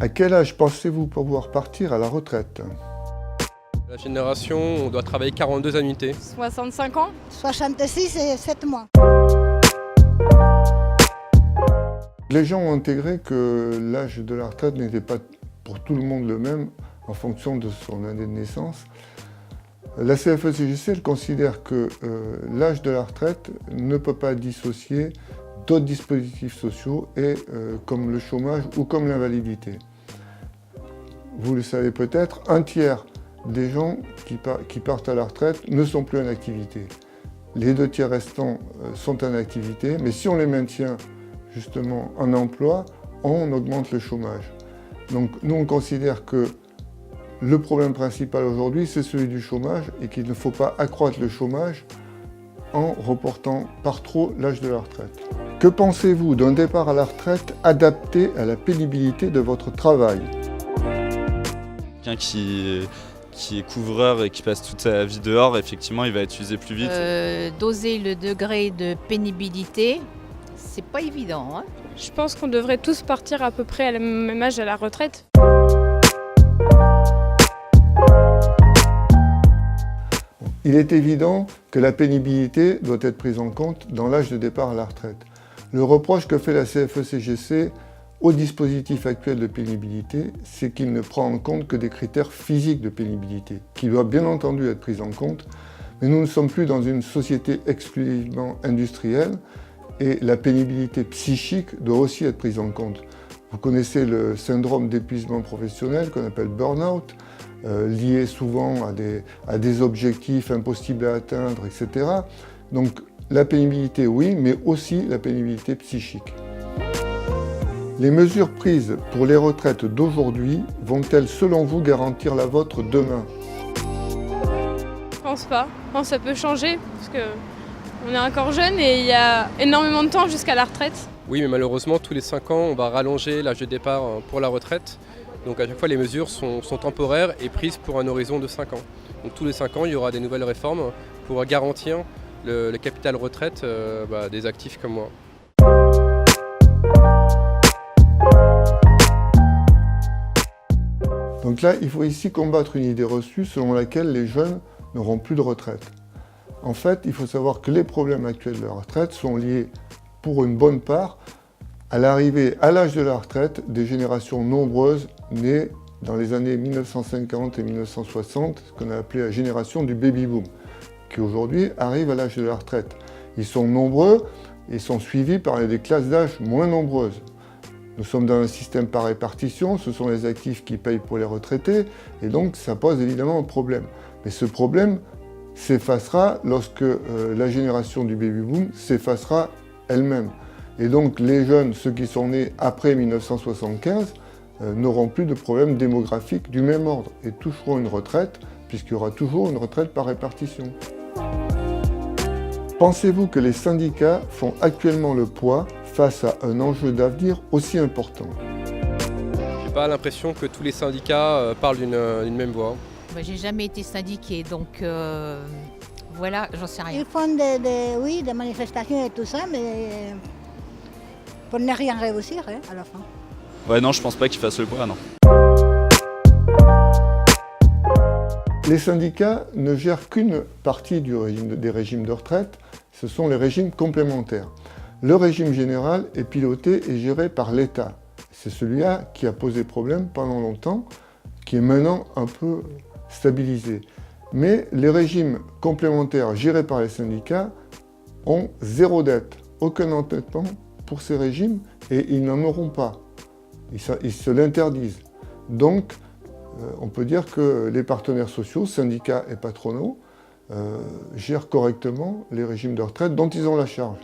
À quel âge pensez-vous pouvoir partir à la retraite? La génération, on doit travailler 42 annuités. 65 ans. 66 et 7 mois. Les gens ont intégré que l'âge de la retraite n'était pas pour tout le monde le même en fonction de son année de naissance. La CFE-CGC elle considère que l'âge de la retraite ne peut pas dissocier d'autres dispositifs sociaux comme le chômage ou comme l'invalidité. Vous le savez peut-être, un tiers des gens qui partent à la retraite ne sont plus en activité. Les 2 tiers restants sont en activité, mais si on les maintient justement en emploi, on augmente le chômage. Donc nous on considère que le problème principal aujourd'hui c'est celui du chômage et qu'il ne faut pas accroître le chômage en reportant par trop l'âge de la retraite. Que pensez-vous d'un départ à la retraite adapté à la pénibilité de votre travail? Quelqu'un qui est couvreur et qui passe toute sa vie dehors, effectivement, il va être usé plus vite. Doser le degré de pénibilité, c'est pas évident, hein. Je pense qu'on devrait tous partir à peu près à la même âge à la retraite. Il est évident que la pénibilité doit être prise en compte dans l'âge de départ à la retraite. Le reproche que fait la CFE-CGC au dispositif actuel de pénibilité, c'est qu'il ne prend en compte que des critères physiques de pénibilité, qui doivent bien entendu être pris en compte, mais nous ne sommes plus dans une société exclusivement industrielle et la pénibilité psychique doit aussi être prise en compte. Vous connaissez le syndrome d'épuisement professionnel qu'on appelle burn-out, lié souvent à des objectifs impossibles à atteindre, etc. Donc la pénibilité, oui, mais aussi la pénibilité psychique. Les mesures prises pour les retraites d'aujourd'hui vont-elles, selon vous, garantir la vôtre demain? Je pense pas. Non, ça peut changer parce qu'on est encore jeune et il y a énormément de temps jusqu'à la retraite. Oui, mais malheureusement, tous les 5 ans, on va rallonger l'âge de départ pour la retraite. Donc à chaque fois, les mesures sont temporaires et prises pour un horizon de 5 ans. Donc tous les 5 ans, il y aura des nouvelles réformes pour garantir le capital retraite des actifs comme moi. Donc là, il faut ici combattre une idée reçue selon laquelle les jeunes n'auront plus de retraite. En fait, il faut savoir que les problèmes actuels de la retraite sont liés, pour une bonne part, à l'arrivée à l'âge de la retraite des générations nombreuses nées dans les années 1950 et 1960, ce qu'on a appelé la génération du baby-boom, qui aujourd'hui arrive à l'âge de la retraite. Ils sont nombreux et sont suivis par des classes d'âge moins nombreuses. Nous sommes dans un système par répartition, ce sont les actifs qui payent pour les retraités, et donc ça pose évidemment un problème. Mais ce problème s'effacera lorsque la génération du baby-boom s'effacera elle-même. Et donc les jeunes, ceux qui sont nés après 1975, n'auront plus de problèmes démographiques du même ordre et toucheront une retraite, puisqu'il y aura toujours une retraite par répartition. Pensez-vous que les syndicats font actuellement le poids face à un enjeu d'avenir aussi important? J'ai pas l'impression que tous les syndicats parlent d'une même voix. J'ai jamais été syndiquée, donc voilà, j'en sais rien. Ils font des manifestations et tout ça, mais pour ne rien réussir à la fin. Ouais, non, je pense pas qu'ils fassent le poids, non. Les syndicats ne gèrent qu'une partie des régimes de retraite, ce sont les régimes complémentaires. Le régime général est piloté et géré par l'État. C'est celui-là qui a posé problème pendant longtemps, qui est maintenant un peu stabilisé. Mais les régimes complémentaires gérés par les syndicats ont zéro dette, aucun endettement pour ces régimes et ils n'en auront pas. Ils se l'interdisent. Donc, on peut dire que les partenaires sociaux, syndicats et patronaux, gèrent correctement les régimes de retraite dont ils ont la charge.